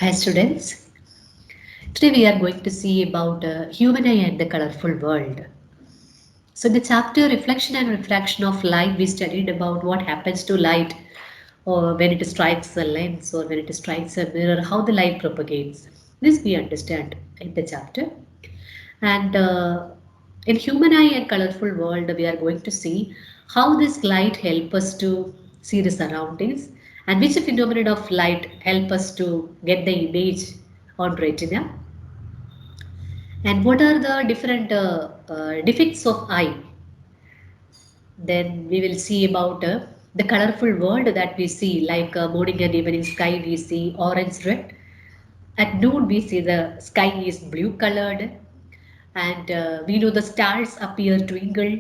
Hi students, today we are going to see about human eye and the colorful world. So in the chapter Reflection and Refraction of Light, we studied about what happens to light or when it strikes a lens or when it strikes a mirror, how the light propagates. This we understand in the chapter. And in human eye and colorful world, we are going to see how this light help us to see the surroundings and which phenomenon of light help us to get the image on retina and what are the different defects of eye. Then we will see about the colorful world that we see like morning and evening sky we see orange red. At noon we see the sky is blue colored and we know the stars appear twinkle.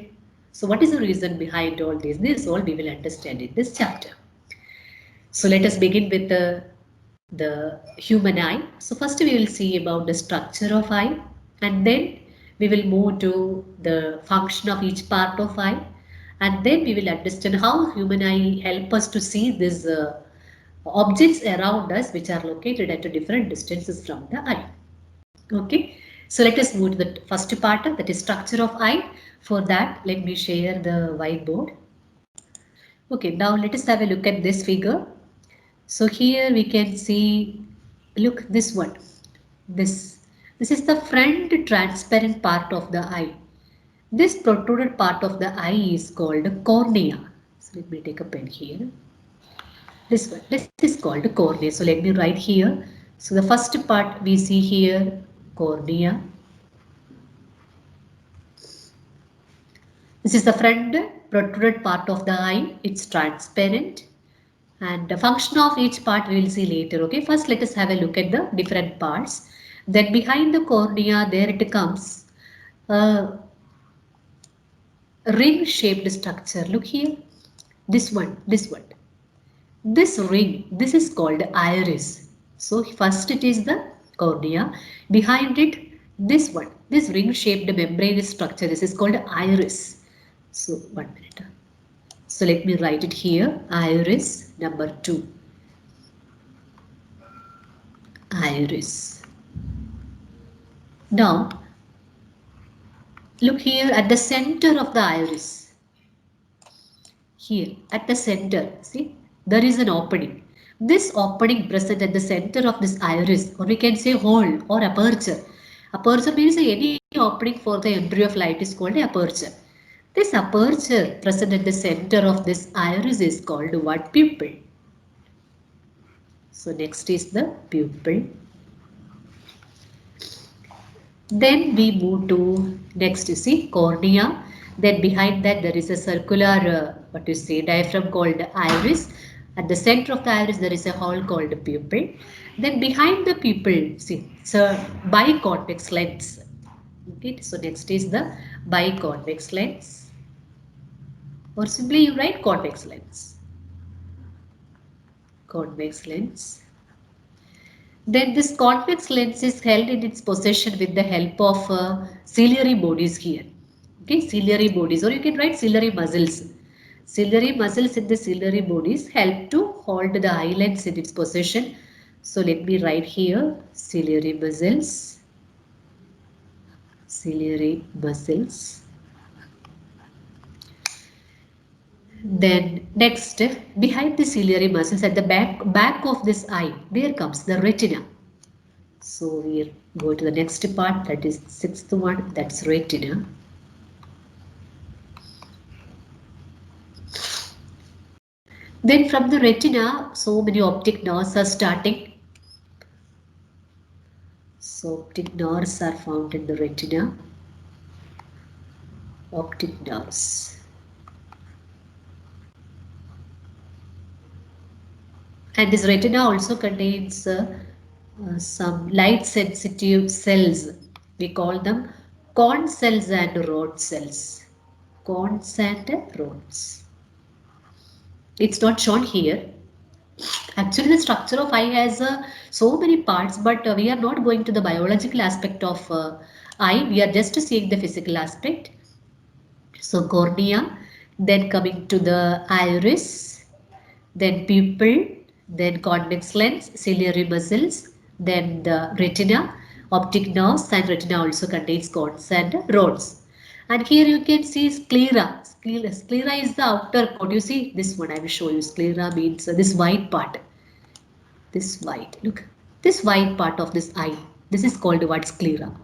So what is the reason behind all this? This all we will understand in this chapter. So let us begin with the human eye. So first we will see about the structure of eye and then we will move to the function of each part of eye and then we will understand how human eye help us to see these objects around us which are located at different distances from the eye. Okay, so let us move to the first part that is structure of eye. For that, let me share the whiteboard. Okay, now let us have a look at this figure. So here we can see, look this one, this. This is the front transparent part of the eye. This protruded part of the eye is called cornea. So let me take a pen here. This one, this is called cornea. So let me write here. So the first part we see here, cornea. This is the front protruded part of the eye. It's transparent. And the function of each part we will see later. Okay, first let us have a look at the different parts. Then behind the cornea, there it comes a ring-shaped structure. Look here, this one, this one. This ring, this is called iris. So first it is the cornea. Behind it, this one, this ring-shaped membranous structure. This is called iris. So 1 minute. So let me write it here. Iris number 2. Iris. Now, look here at the center of the iris. Here at the center, see, there is an opening. This opening present at the center of this iris, or we can say hole or aperture. Aperture means any opening for the entry of light is called aperture. This aperture present at the center of this iris is called what? Pupil. So next is the pupil. Then we move to next you see cornea. Then behind that there is a circular what you say diaphragm called iris. At the center of the iris there is a hole called pupil. Then behind the pupil, see, it's a biconvex lens. Okay, so next is the biconvex lens, or simply you write convex lens. Convex lens. Then this convex lens is held in its possession with the help of ciliary bodies here. Okay, ciliary bodies, or you can write ciliary muscles. Ciliary muscles in the ciliary bodies help to hold the eye lens in its possession. So let me write here ciliary muscles. Ciliary muscles. Then next, behind the ciliary muscles at the back of this eye, there comes the retina. So we go to the next part, that is sixth one, that's retina. Then from the retina, so many optic nerves are starting. So optic nerves are found in the retina. Optic nerves. And this retina also contains some light sensitive cells. We call them cones cells and rod cells. Cones and rods. It's not shown here. Actually, the structure of eye has so many parts, but we are not going to the biological aspect of eye. We are just seeing the physical aspect. So cornea, then coming to the iris, then pupil, then convex lens, ciliary muscles, Then the retina, optic nerves, and retina also contains cones and rods. And here you can see sclera. Sclera is the outer coat. You see this one. I will show you. Sclera means this white part. This white. Look, this white part of this eye. This is called what, sclera.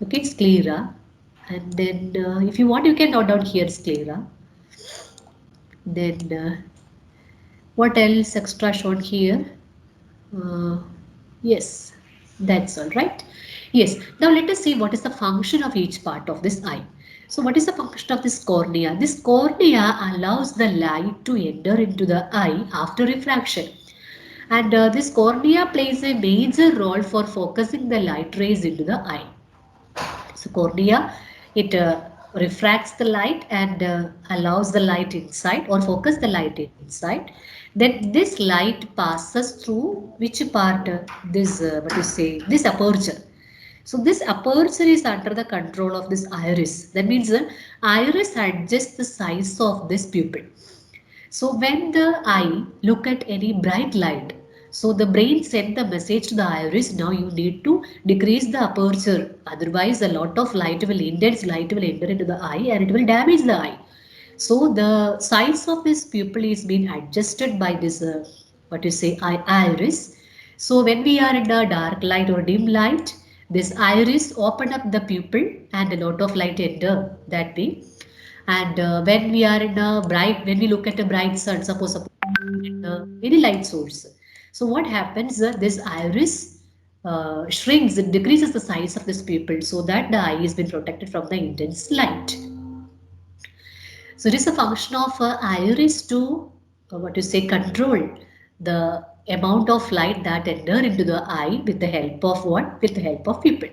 Okay, sclera. And then if you want, you can note down here sclera. Then what else extra shown here? Uh, yes, that's all right. Yes, now let us see what is the function of each part of this eye. So what is the function of this cornea? This cornea allows the light to enter into the eye after refraction. And this cornea plays a major role for focusing the light rays into the eye. So cornea, it refracts the light and allows the light inside or focus the light inside. Then this light passes through which part? This what you say? This aperture. So this aperture is under the control of this iris. That means the iris adjusts the size of this pupil. So when the eye look at any bright light, so the brain send the message to the iris, now you need to decrease the aperture. Otherwise, a lot of light will, intense light will enter into the eye and it will damage the eye. So the size of this pupil is being adjusted by this, what you say, iris. So when we are in a dark light or dim light, this iris open up the pupil and a lot of light enter that way. And when we are in a bright, when we look at a bright sun, suppose any light source. So what happens? This iris shrinks, it decreases the size of this pupil so that the eye is being protected from the intense light. So it is a function of iris to what you say, control the amount of light that enter into the eye with the help of what? With the help of pupil.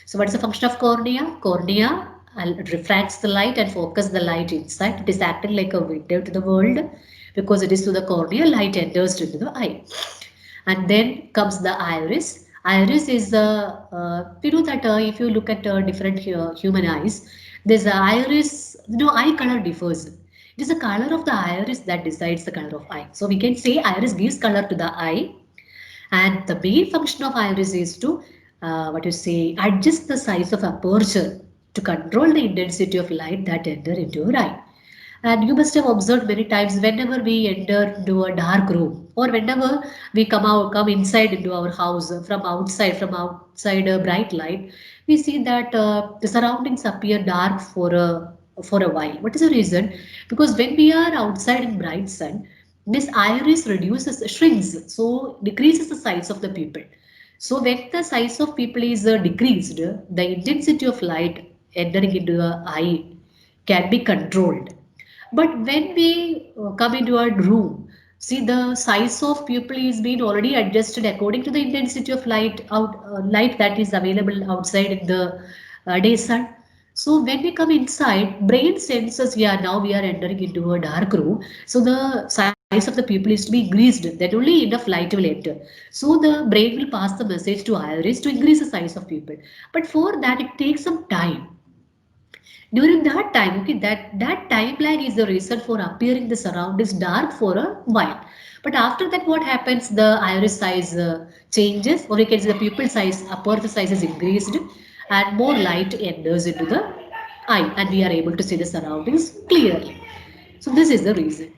So what is the function of cornea? Cornea refracts the light and focus the light inside. It is acting like a window to the world because it is through the cornea light enters into the eye. And then comes the iris. Iris is you know that if you look at different human eyes, there's a iris, eye color differs. It is the color of the iris that decides the color of eye. So we can say iris gives color to the eye, and the main function of iris is to what you say, adjust the size of aperture to control the intensity of light that enter into your eye. And you must have observed many times whenever we enter into a dark room or whenever we come inside into our house from outside a bright light, we see that the surroundings appear dark for a while. What is the reason? Because when we are outside in bright sun, this iris shrinks, so decreases the size of the pupil. So when the size of pupil is decreased, the intensity of light entering into the eye can be controlled. But when we come into a room, see the size of pupil is being already adjusted according to the intensity of light that is available outside in the day sun. So when we come inside, brain senses, yeah, now we are entering into a dark room. So the size of the pupil is to be increased. Then only enough light will enter. So the brain will pass the message to iris to increase the size of pupil. But for that, it takes some time. During that time, okay, that time lag is the reason for appearing the surroundings dark for a while. But after that, what happens? The iris size changes, or you can say the pupil size, aperture size is increased, and more light enters into the eye, and we are able to see the surroundings clearly. So this is the reason.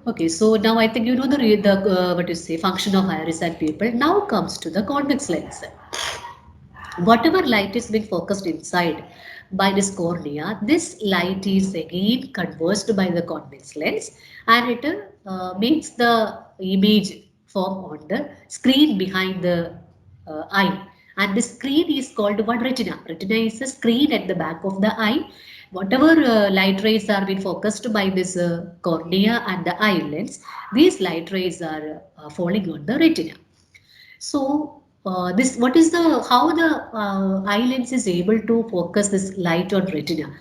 Okay, so now I think you know the what you say, function of iris and pupil. Now comes to the convex lens. Whatever light is being focused inside by this cornea, this light is again conversed by the convex lens, and it makes the image form on the screen behind the eye. And the screen is called what? Retina. Retina is a screen at the back of the eye. Whatever light rays are being focused by this cornea and the eye lens, these light rays are falling on the retina. So this what is the how the eye lens is able to focus this light on retina?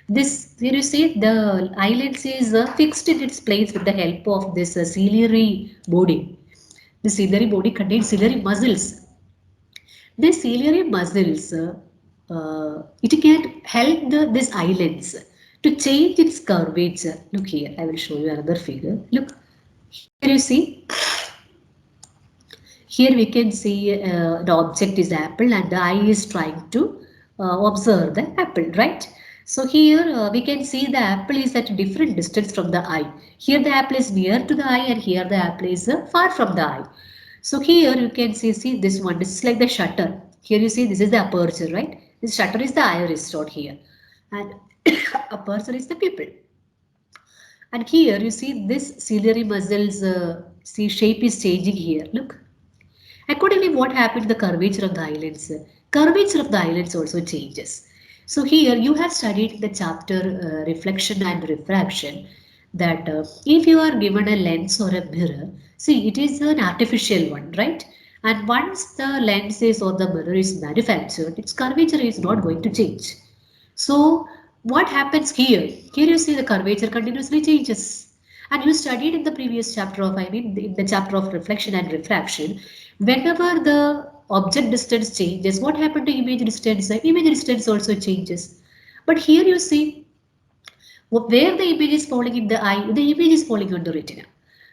This here you see the eye lens is fixed in its place with the help of this ciliary body. The ciliary body contains ciliary muscles. The ciliary muscles it can help this eye lens to change its curvature. Look here, I will show you another figure. Look here you see. Here we can see the object is apple and the eye is trying to observe the apple, right? So here we can see the apple is at a different distance from the eye. Here the apple is near to the eye and here the apple is far from the eye. So here you can see this one, this is like the shutter. Here you see this is the aperture, right? This shutter is the iris dot here and aperture is the pupil. And here you see this ciliary muscles, see shape is changing here. Look. Accordingly, what happened to the curvature of the eyelids? Curvature of the eyelids also changes. So here you have studied the chapter reflection and refraction that if you are given a lens or a mirror, see it is an artificial one, right? And once the lens is or the mirror is manufactured, its curvature is not going to change. So what happens here? Here you see the curvature continuously changes. And you studied in the previous chapter of, I mean, in the chapter of reflection and refraction, whenever the object distance changes, what happened to image distance? The image distance also changes. But here you see where the image is falling in the eye, the image is falling on the retina.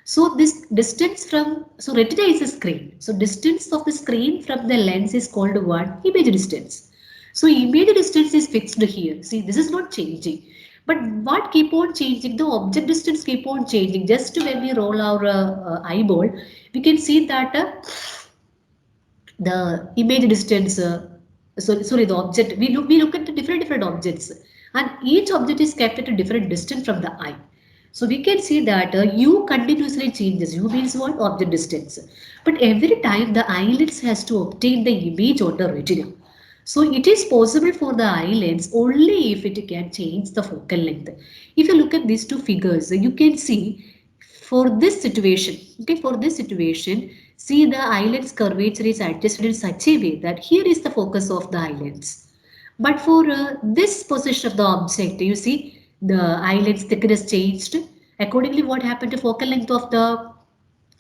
So this distance from, so retina is a screen. So distance of the screen from the lens is called what? Image distance. So image distance is fixed here. See, this is not changing. But what keep on changing? The object distance keep on changing. Just when we roll our eyeball, we can see that the image distance, sorry, the object, we look at the different objects and each object is kept at a different distance from the eye. So we can see that u continuously changes. U means what? Object distance. But every time the eyelids has to obtain the image on the retina. So it is possible for the eyelids only if it can change the focal length. If you look at these two figures, you can see for this situation, okay, for this situation, see the eyelids curvature is adjusted in such a way that here is the focus of the eyelids. But for this position of the object, you see the eyelids thickness changed. Accordingly, what happened to focal length of the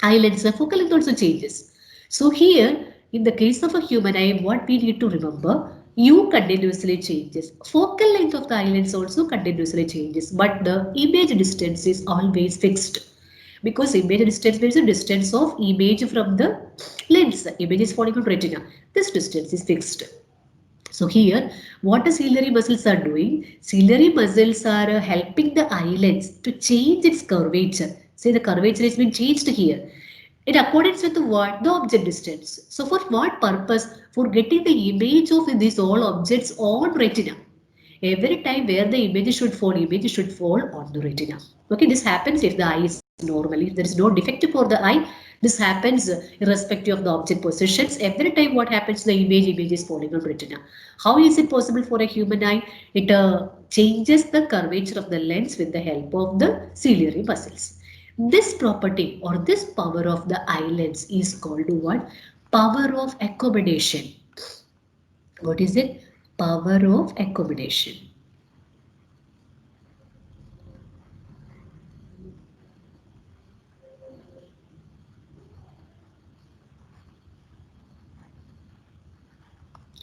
eyelids? The focal length also changes. So here, in the case of a human eye, what we need to remember, U continuously changes. Focal length of the eyelids also continuously changes, but the image distance is always fixed. Because image distance means the distance of image from the lens. Image is falling on retina. This distance is fixed. So here, what the ciliary muscles are doing? Ciliary muscles are helping the eyelids to change its curvature. See, the curvature has been changed here. In accordance with the what? The object distance. So for what purpose? For getting the image of these all objects on retina. Every time where the image should fall on the retina. Okay, this happens if the eye is normal. If there is no defect for the eye, this happens irrespective of the object positions. Every time what happens, the image is falling on retina. How is it possible for a human eye? It changes the curvature of the lens with the help of the ciliary muscles. This property or this power of the eyelids is called what? Power of accommodation. What is it? Power of accommodation.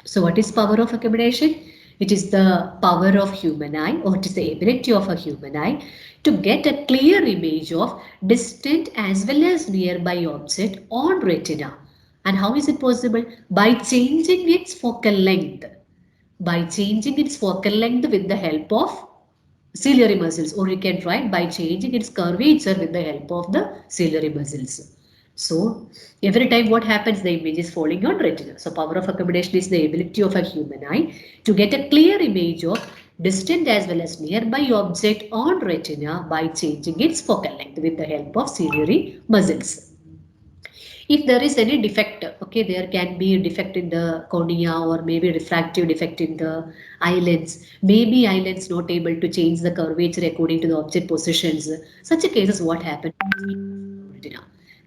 So what is power of accommodation? It is the power of human eye, or it is the ability of a human eye to get a clear image of distant as well as nearby object on retina. And how is it possible? By changing its focal length. By changing its focal length with the help of ciliary muscles, or you can write by changing its curvature with the help of the ciliary muscles. So every time what happens, the image is falling on retina. So power of accommodation is the ability of a human eye to get a clear image of distant as well as nearby object on retina by changing its focal length with the help of ciliary muscles. If there is any defect, okay, there can be a defect in the cornea or maybe refractive defect in the eyelids. Maybe eyelids not able to change the curvature according to the object positions. Such a cases what happens?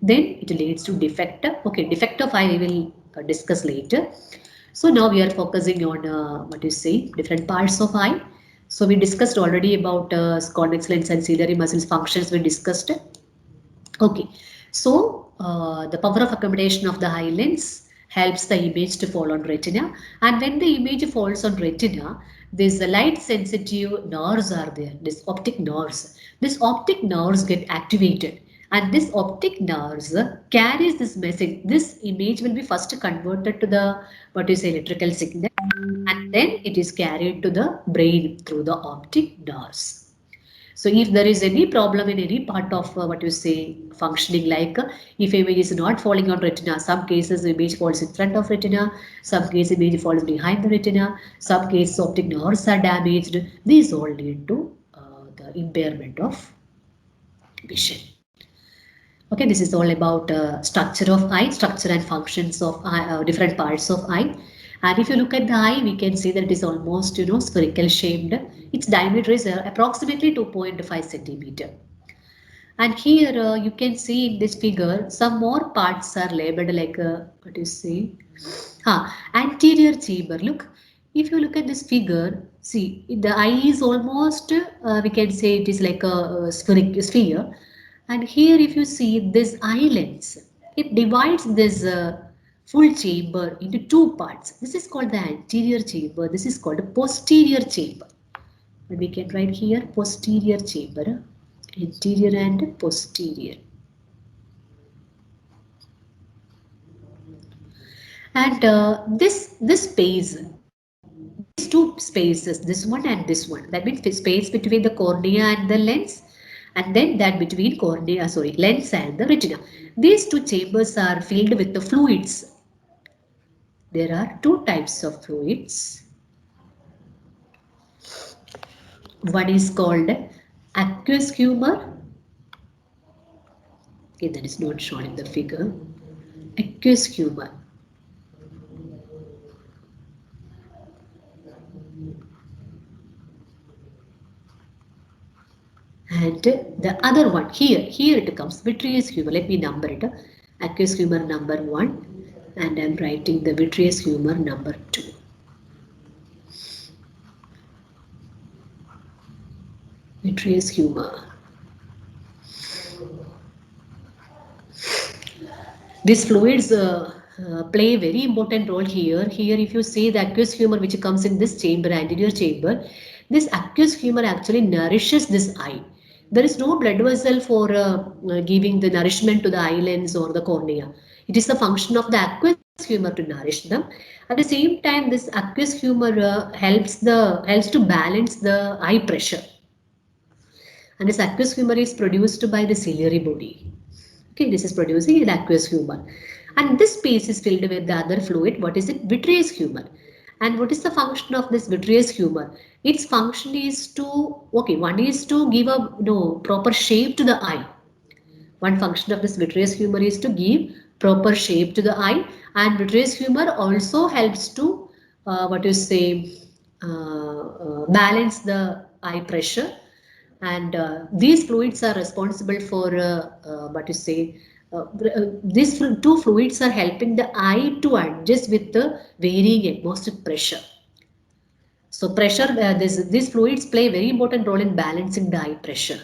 Then it leads to defect. Okay, defect of eye we will discuss later. So now we are focusing on what you say, different parts of eye. So we discussed already about convex lens and ciliary muscles functions we discussed. Okay, so the power of accommodation of the eye lens helps the image to fall on retina, and when the image falls on retina, these light sensitive nerves are there, these optic nerves. These optic nerves get activated, And this optic nerves carries this message. This image will be first converted to the what you say electrical signal, and then it is carried to the brain through the optic nerves. So if there is any problem in any part of what you say functioning, like if image is not falling on retina, some cases image falls in front of retina, some cases image falls behind the retina, some cases optic nerves are damaged. These all lead to the impairment of vision. Okay, this is all about structure of eye, structure and functions of eye, different parts of eye. And if you look at the eye, we can see that it is almost, spherical shaped. Its diameter is approximately 2.5 centimeter. And here you can see in this figure, some more parts are labeled like, what do you see? Anterior chamber. Look, if you look at this figure, see, the eye is almost, we can say it is like a sphere. And here if you see this eye lens, it divides this full chamber into two parts. This is called the anterior chamber. This is called the posterior chamber. And we can write here posterior chamber, anterior and posterior. And this space, these two spaces, this one and this one, that means the space between the cornea and the lens, and then that between lens and the retina. These two chambers are filled with the fluids. There are two types of fluids. One is called aqueous humor. Okay, that is not shown in the figure. Aqueous humor. And the other one here it comes vitreous humor. Let me number it. Aqueous humor number 1, and I'm writing the vitreous humor number 2. Vitreous humor. These fluids play a very important role here. Here, if you see the aqueous humor which comes in this chamber, anterior chamber, this aqueous humor actually nourishes this eye. There is no blood vessel for giving the nourishment to the eye lens or the cornea. It is the function of the aqueous humor to nourish them. At the same time, this aqueous humor helps to balance the eye pressure. And this aqueous humor is produced by the ciliary body. Okay, this is producing an aqueous humor. And this space is filled with the other fluid. What is it? Vitreous humor. And what is the function of this vitreous humor? Its function is to, one is to give a proper shape to the eye. One function of this vitreous humor is to give proper shape to the eye, and vitreous humor also helps to balance the eye pressure. And these fluids are responsible for these two fluids are helping the eye to adjust with the varying atmospheric pressure. So pressure, these fluids play a very important role in balancing the eye pressure.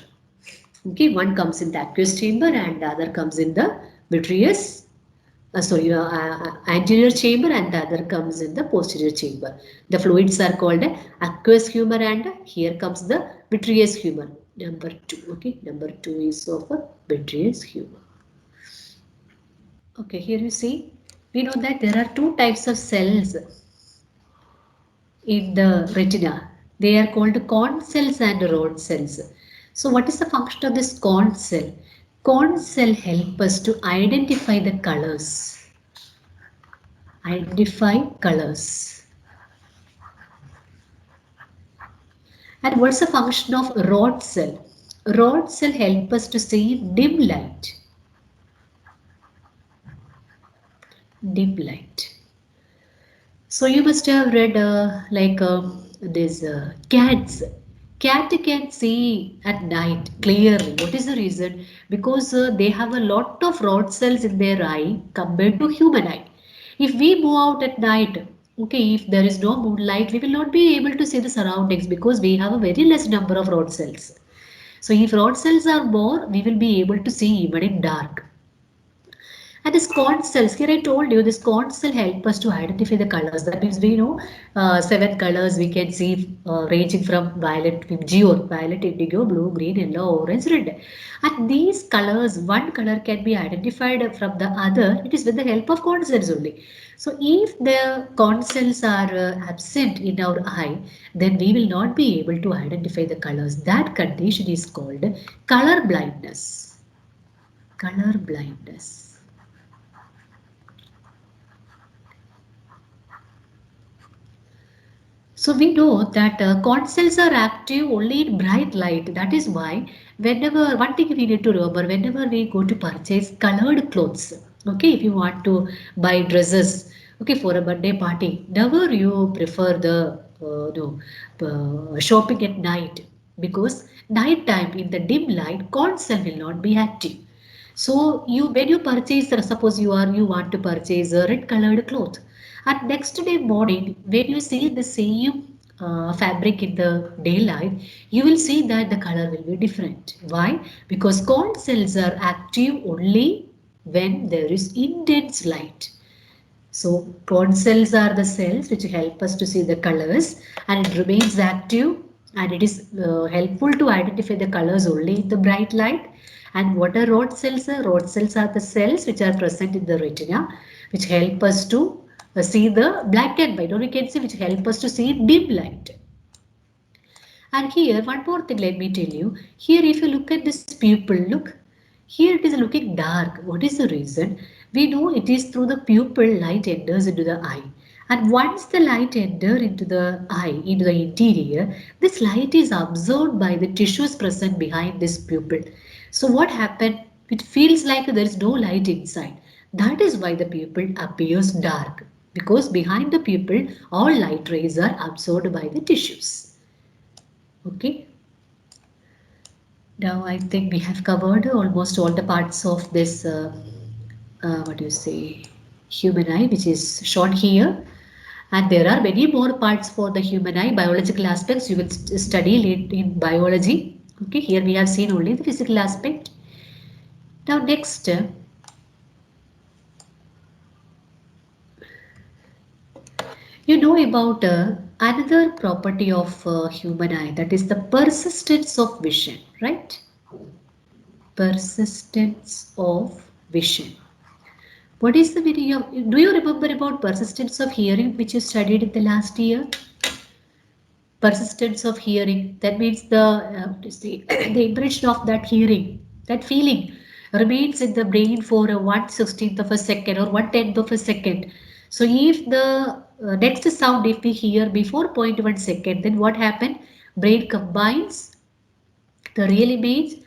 Okay, one comes in the aqueous chamber and the other comes in the vitreous, anterior chamber, and the other comes in the posterior chamber. The fluids are called aqueous humor, and here comes the vitreous humor, number 2. Okay, number 2 is of a vitreous humor. Okay, here you see, we know that there are two types of cells in the retina. They are called cone cells and rod cells. So what is the function of this cone cell? Cone cell help us to identify the colors. Identify colors. And what's the function of rod cell? Rod cell help us to see dim light. Dim light. So you must have read this cats. Cat can see at night clearly. What is the reason? Because they have a lot of rod cells in their eye compared to human eye. If we move out at night, okay, if there is no moonlight, we will not be able to see the surroundings because we have a very less number of rod cells. So if rod cells are more, we will be able to see even in dark. And these corn cells, here I told you, this corn cell help us to identify the colors. That means we know seven colors we can see ranging from violet, violet, indigo, blue, green, yellow, orange, red. And these colors, one color can be identified from the other. It is with the help of corn cells only. So if the corn cells are absent in our eye, then we will not be able to identify the colors. That condition is called color blindness. Color blindness. So we know that corn cells are active only in bright light. That is why whenever, one thing we need to remember, whenever we go to purchase colored clothes, okay, if you want to buy dresses, okay, for a birthday party, never you prefer the no, shopping at night, because night time in the dim light, corn cell will not be active. So you, when you purchase, suppose you want to purchase a red colored cloth, and next day morning when you see the same fabric in the daylight, you will see that the color will be different. Why? Because corn cells are active only when there is intense light. So corn cells are the cells which help us to see the colors, and it remains active, and it is helpful to identify the colors only in the bright light. And what are rod cells? Rod cells are the cells which are present in the retina, which help us to see the black and white, or we can see which help us to see dim light. And here, one more thing, let me tell you. Here, if you look at this pupil, look, here it is looking dark. What is the reason? We know it is through the pupil light enters into the eye. And once the light enters into the eye, into the interior, this light is absorbed by the tissues present behind this pupil. So what happened? It feels like there is no light inside. That is why the pupil appears dark. Because behind the pupil, all light rays are absorbed by the tissues. Okay, now I think we have covered almost all the parts of this, what do you say, human eye, which is shown here. And there are many more parts for the human eye, biological aspects you will study late in biology. Okay, here we have seen only the physical aspect. Now next, you know about another property of human eye, that is the persistence of vision, right? Persistence of vision. What is the meaning of, do you remember about persistence of hearing which you studied in the last year? Persistence of hearing, that means the, the impression of that hearing, that feeling remains in the brain for a 1/16th of a second or 1/10th of a second. So if the next sound if we hear before 0.1 second, then what happened? Brain combines the real image,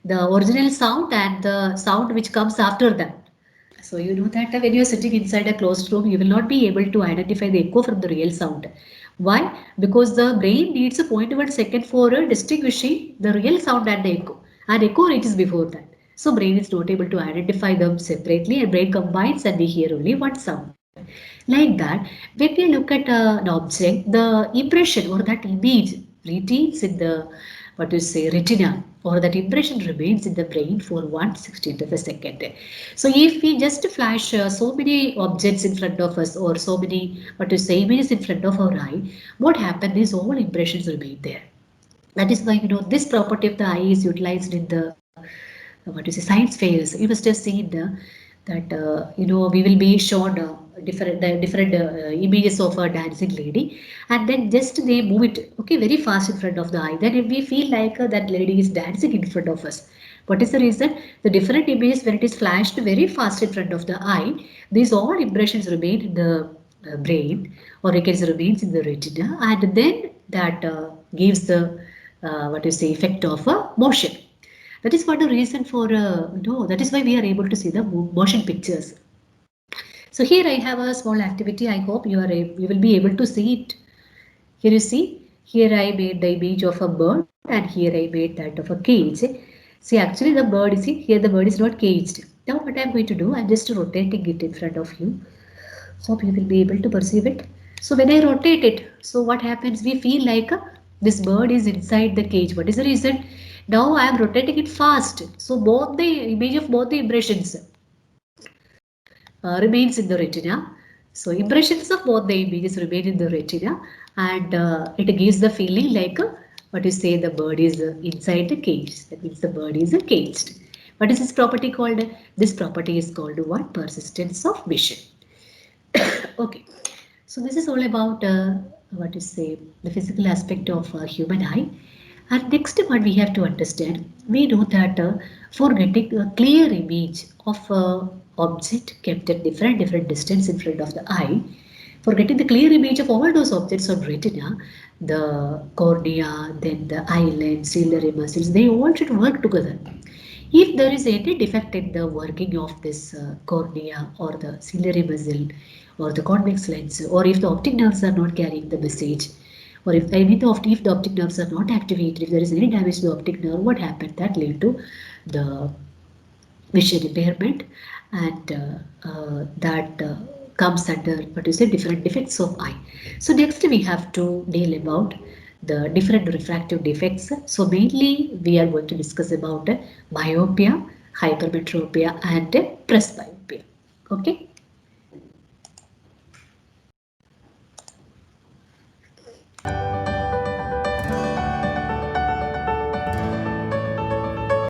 the original sound and the sound which comes after that. So you know that when you're sitting inside a closed room, you will not be able to identify the echo from the real sound. Why? Because the brain needs a 0.1 second for distinguishing the real sound and the echo. And echo reaches before that. So brain is not able to identify them separately, and brain combines and we hear only one sound. Like that, when we look at an object, the impression or that image retains in the, what you say, retina, or that impression remains in the brain for 1/16th of a second. So if we just flash so many objects in front of us, or so many, what you say, images in front of our eye, what happens is all impressions remain there. That is why, you know, this property of the eye is utilized in the, what you say, science fairs. You must have seen that you know, we will be shown different images of a dancing lady, and then just they move it, okay, very fast in front of the eye. Then if we feel like that lady is dancing in front of us, what is the reason? The different images, when it is flashed very fast in front of the eye, these all impressions remain in the brain, or it can remains in the retina, and then that gives the what you say, effect of a motion. That is what the reason for, no, that is why we are able to see the motion pictures. So here I have a small activity. I hope you will be able to see it. Here you see, here I made the image of a bird, and here I made that of a cage. See, actually the bird is, see, here the bird is not caged. Now what I am going to do, I am just rotating it in front of you. Hope you will be able to perceive it. So when I rotate it, so what happens? We feel like this bird is inside the cage. What is the reason? Now I am rotating it fast. So both the image of both the impressions, remains in the retina. So impressions of both the images remain in the retina, and it gives the feeling like what you say, the bird is inside the cage. That means the bird is caged. What is this property called? This property is called what? Persistence of vision. Okay. So this is all about what to say, the physical aspect of human eye. And next what we have to understand, we know that for getting a clear image of a object kept at different distance in front of the eye, for getting the clear image of all those objects on retina, the cornea, then the eyelid, ciliary muscles, they all should work together. If there is any defect in the working of this cornea or the ciliary muscle or the convex lens, or if the optic nerves are not carrying the message, or if the optic nerves are not activated, if there is any damage to the optic nerve, what happened? That lead to the vision impairment, and that comes under what you say, different defects of eye. So next we have to deal about the different refractive defects. So mainly we are going to discuss about myopia, hypermetropia, and presbyopia. Okay.